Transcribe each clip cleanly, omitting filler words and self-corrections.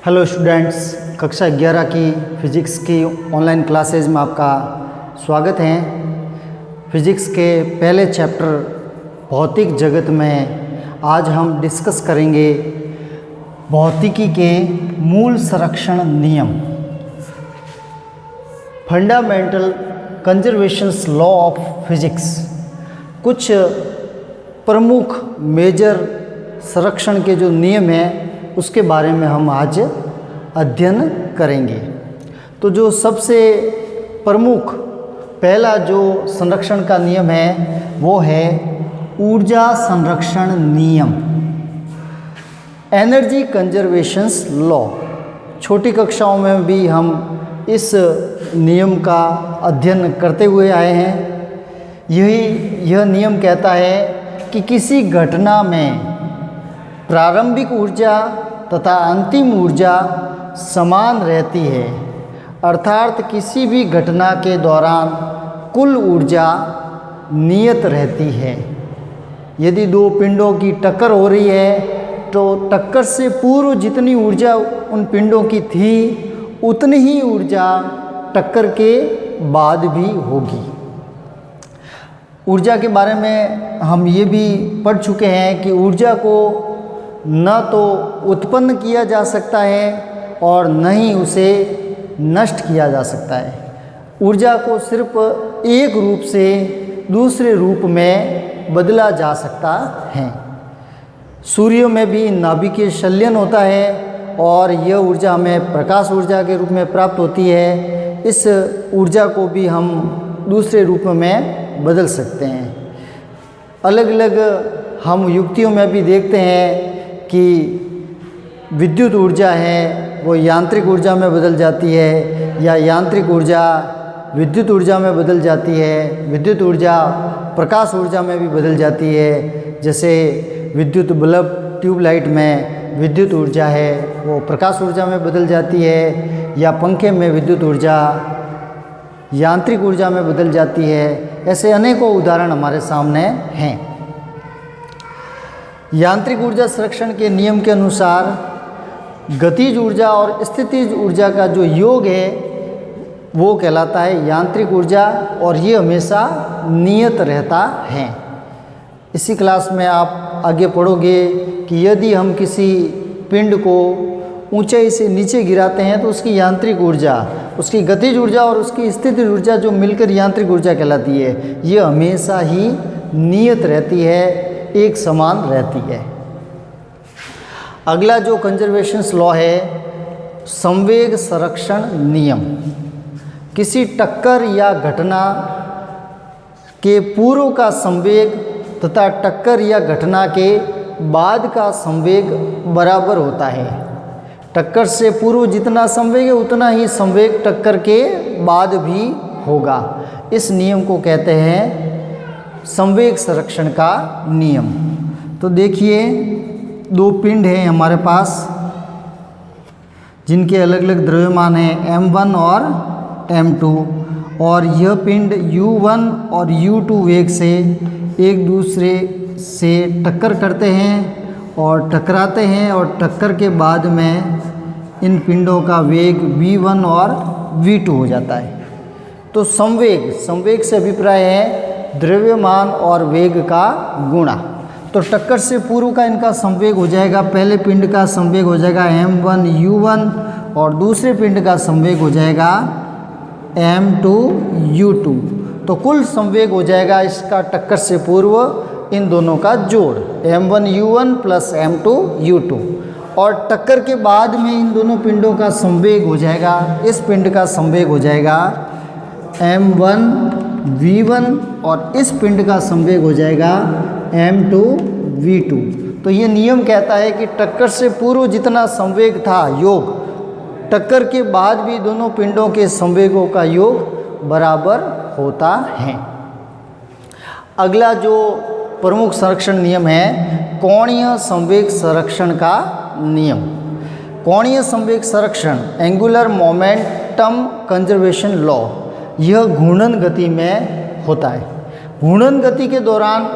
Hello students, कक्षा 11 की physics की ऑनलाइन क्लासेज में आपका स्वागत है। फिज़िक्स के पहले चैप्टर भौतिक जगत में आज हम डिस्कस करेंगे भौतिकी के मूल संरक्षण नियम, fundamental conservations law of physics. कुछ प्रमुख मेजर संरक्षण के जो नियम हैं उसके बारे में हम आज अध्ययन करेंगे। तो जो सबसे प्रमुख पहला जो संरक्षण का नियम है वो है ऊर्जा संरक्षण नियम, एनर्जी कंजर्वेशंस लॉ। छोटी कक्षाओं में भी हम इस नियम का अध्ययन करते हुए आए हैं। यह नियम कहता है कि किसी घटना में प्रारंभिक ऊर्जा तथा अंतिम ऊर्जा समान रहती है, अर्थात किसी भी घटना के दौरान कुल ऊर्जा नियत रहती है। यदि दो पिंडों की टक्कर हो रही है तो टक्कर से पूर्व जितनी ऊर्जा उन पिंडों की थी उतनी ही ऊर्जा टक्कर के बाद भी होगी। ऊर्जा के बारे में हम ये भी पढ़ चुके हैं कि ऊर्जा को न तो उत्पन्न किया जा सकता है और न ही उसे नष्ट किया जा सकता है। ऊर्जा को सिर्फ एक रूप से दूसरे रूप में बदला जा सकता है। सूर्य में भी नाभिकीय संलयन होता है और यह ऊर्जा हमें प्रकाश ऊर्जा के रूप में प्राप्त होती है। इस ऊर्जा को भी हम दूसरे रूप में बदल सकते हैं। अलग अलग हम युक्तियों में भी देखते हैं कि विद्युत ऊर्जा है वो यांत्रिक ऊर्जा में बदल जाती है, या यांत्रिक ऊर्जा विद्युत ऊर्जा में बदल जाती है, विद्युत ऊर्जा प्रकाश ऊर्जा में भी बदल जाती है। जैसे विद्युत बल्ब ट्यूबलाइट में विद्युत ऊर्जा है वो प्रकाश ऊर्जा में बदल जाती है, या पंखे में विद्युत ऊर्जा यांत्रिक ऊर्जा में बदल जाती है। ऐसे अनेकों उदाहरण हमारे सामने हैं। यांत्रिक ऊर्जा संरक्षण के नियम के अनुसार गतिज ऊर्जा और स्थितिज ऊर्जा का जो योग है वो कहलाता है यांत्रिक ऊर्जा, और ये हमेशा नियत रहता है। इसी क्लास में आप आगे पढ़ोगे कि यदि हम किसी पिंड को ऊंचाई से नीचे गिराते हैं तो उसकी यांत्रिक ऊर्जा, उसकी गतिज ऊर्जा और उसकी स्थितिज ऊर्जा जो मिलकर यांत्रिक ऊर्जा कहलाती है, ये हमेशा ही नियत रहती है, एक समान रहती है। अगला जो कंजर्वेशंस लॉ है संवेग संरक्षण नियम। किसी टक्कर या घटना के पूर्व का संवेग तथा टक्कर या घटना के बाद का संवेग बराबर होता है। टक्कर से पूर्व जितना संवेग है उतना ही संवेग टक्कर के बाद भी होगा। इस नियम को कहते हैं संवेग संरक्षण का नियम। तो देखिए, दो पिंड हैं हमारे पास जिनके अलग अलग द्रव्यमान हैं m1 और m2, और यह पिंड u1 और u2 वेग से एक दूसरे से टक्कर करते हैं और टकराते हैं, और टक्कर के बाद में इन पिंडों का वेग v1 और v2 हो जाता है। तो संवेग से अभिप्राय है द्रव्यमान और वेग का गुणा। तो टक्कर से पूर्व का इनका संवेग हो जाएगा, पहले पिंड का संवेग हो जाएगा m1 u1 और दूसरे पिंड का संवेग हो जाएगा m2 u2। तो कुल संवेग हो जाएगा इसका टक्कर से पूर्व इन दोनों का जोड़ m1 u1 plus m2 u2, और टक्कर के बाद में इन दोनों पिंडों का संवेग हो जाएगा, इस पिंड का संवेग हो जाएगा m1 v1 और इस पिंड का संवेग हो जाएगा m2 v2। तो ये नियम कहता है कि टक्कर से पूर्व जितना संवेग था योग, टक्कर के बाद भी दोनों पिंडों के संवेगों का योग बराबर होता है। अगला जो प्रमुख संरक्षण नियम है कोणीय संवेग संरक्षण का नियम। कोणीय संवेग संरक्षण एंगुलर मोमेंटम कंजर्वेशन लॉ, यह घूर्णन गति में होता है। घूर्णन गति के दौरान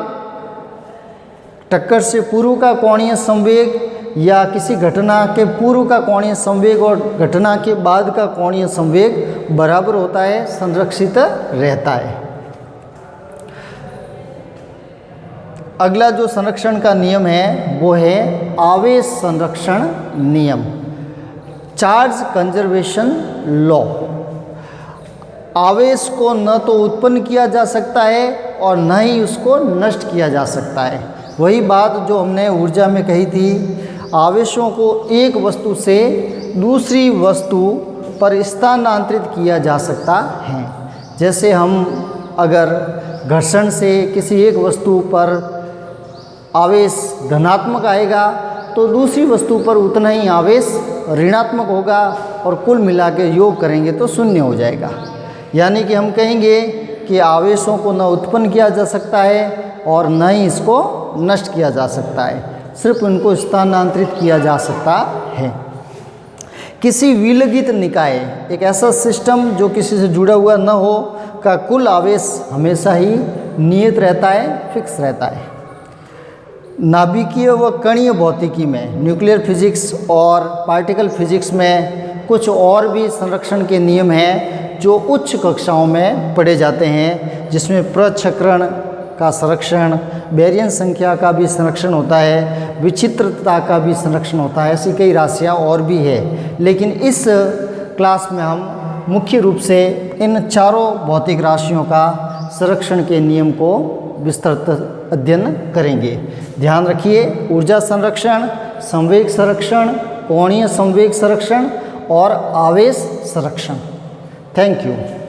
टक्कर से पूर्व का कोणीय संवेग या किसी घटना के पूर्व का कोणीय संवेग और घटना के बाद का कोणीय संवेग बराबर होता है, संरक्षित रहता है। अगला जो संरक्षण का नियम है वो है आवेश संरक्षण नियम, चार्ज कंजर्वेशन लॉ। आवेश को न तो उत्पन्न किया जा सकता है और न ही उसको नष्ट किया जा सकता है। वही बात जो हमने ऊर्जा में कही थी, आवेशों को एक वस्तु से दूसरी वस्तु पर स्थानांतरित किया जा सकता है। जैसे हम अगर घर्षण से किसी एक वस्तु पर आवेश धनात्मक आएगा तो दूसरी वस्तु पर उतना ही आवेश ऋणात्मक होगा और कुल मिला के योग करेंगे तो शून्य हो जाएगा। यानी कि हम कहेंगे कि आवेशों को न उत्पन्न किया जा सकता है और न ही इसको नष्ट किया जा सकता है, सिर्फ इनको स्थानांतरित किया जा सकता है। किसी विलगित निकाय, एक ऐसा सिस्टम जो किसी से जुड़ा हुआ न हो, का कुल आवेश हमेशा ही नियत रहता है, फिक्स रहता है। नाभिकीय व कणीय भौतिकी में, न्यूक्लियर फिजिक्स और पार्टिकल फिजिक्स में कुछ और भी संरक्षण के नियम हैं जो उच्च कक्षाओं में पढ़े जाते हैं, जिसमें प्रचक्रण का संरक्षण, बेरियन संख्या का भी संरक्षण होता है, विचित्रता का भी संरक्षण होता है, ऐसी कई राशियाँ और भी है। लेकिन इस क्लास में हम मुख्य रूप से इन चारों भौतिक राशियों का संरक्षण के नियम को विस्तृत अध्ययन करेंगे। ध्यान रखिए, ऊर्जा संरक्षण, संवेग संरक्षण, कोणीय संवेग संरक्षण और आवेश संरक्षण। Thank you.